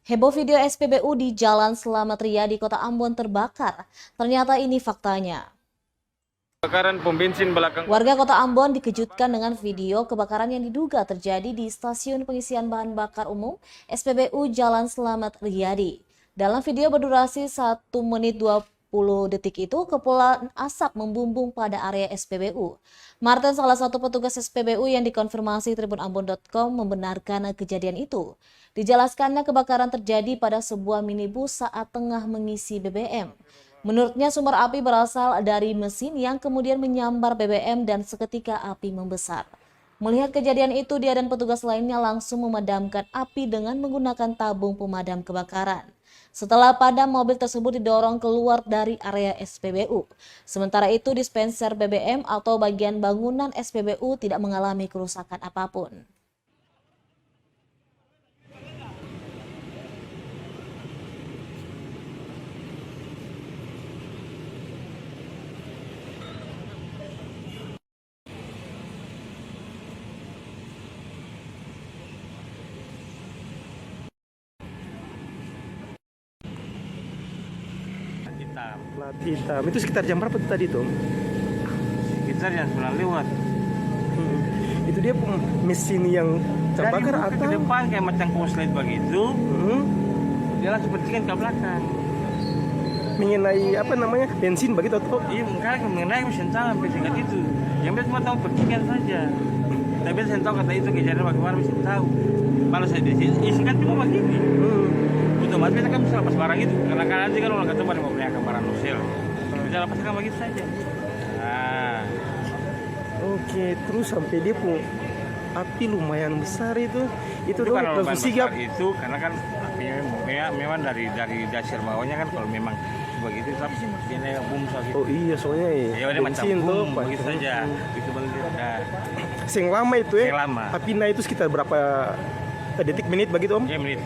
Heboh video SPBU di Jalan Slamet Riyadi, Kota Ambon terbakar. Ternyata ini faktanya. Kebakaran pom bensin belakang. Warga Kota Ambon dikejutkan dengan video kebakaran yang diduga terjadi di stasiun pengisian bahan bakar umum SPBU Jalan Slamet Riyadi. Dalam video berdurasi 1 menit 20 detik itu, kepulan asap membumbung pada area SPBU. Martin, salah satu petugas SPBU yang dikonfirmasi tribunambon.com, membenarkan kejadian itu. Dijelaskannya kebakaran terjadi pada sebuah minibus saat tengah mengisi BBM. Menurutnya sumber api berasal dari mesin yang kemudian menyambar BBM dan seketika api membesar. Melihat kejadian itu, dia dan petugas lainnya langsung memadamkan api dengan menggunakan tabung pemadam kebakaran. Setelah padam, mobil tersebut didorong keluar dari area SPBU. Sementara itu, dispenser BBM atau bagian bangunan SPBU tidak mengalami kerusakan apapun. Plat hitam. Itu sekitar jam berapa tuh tadi tuh? Sekitar yang 9 lewat. Itu dia mesin yang terbakar Dari atau? ke depan kayak macam konslet begitu. Dia langsung berhentikan ke belakang. Mengenai apa namanya, bensin begitu atau? Iya, makanya mengenai mesin tahu sampai tingkat itu. Yang dia cuma tahu percikan saja. Tapi saya tahu kata itu kejadian bagaimana mesin tahu. Kalau saya di sini, isikan cuma begini. Otomatis kita kan bisa lepas barang itu. Karena kan nanti kan orang ketemu mau punya barang nosil. Bisa lepaskan begitu saja. Nah. Oke, terus sampai dia pun api lumayan besar itu tuh kalau langsung bahan sigap. bakar itu karena kan apinya memang dari dasar bawahnya kan kalau memang begitu tapi dia boom gitu. Oh iya, soalnya Ya udah macam bensin tuh boom begitu saja. Itu balik dah. Sing lama itu ya. Sing lama. Api naik itu sekitar berapa detik, menit begitu Om? Ya menit.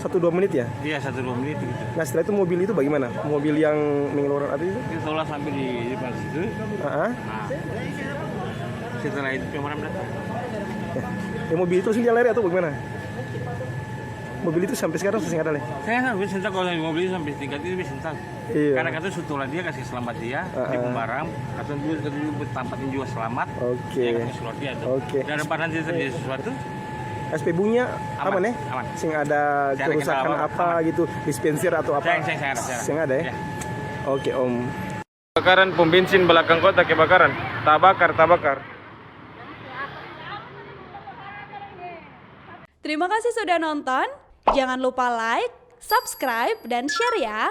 1-2 menit ya? Iya 1-2 menit gitu. Nah setelah itu mobil itu bagaimana? Mobil yang mengeluarkan api itu? Kita tolak sampai di depan situ. Nah, Setelah itu pemadam datang. ya mobil itu langsung dia lari atau bagaimana? Mobil itu sampai sekarang masih nggak ada leh? Saya nggak bisa tahu kalau mobil itu sampai tingkat itu bisa tahu. Iya. Karena kata setelah dia kasih selamat dia di barang, kata dia tampatin juga selamat. Oke. Dia kasih surat dia tuh. Oke. Daripada nanti terjadi sesuatu, SPBU-nya aman ya? Aman. Sing ada Saya kerusakan aman. apa gitu, dispenser atau apa? Saya ada. Sing ada ya? Ya. Oke Om. Kebakaran pom bensin belakang kota kebakaran. Tak bakar. Terima kasih sudah nonton. Jangan lupa like, subscribe, dan share ya.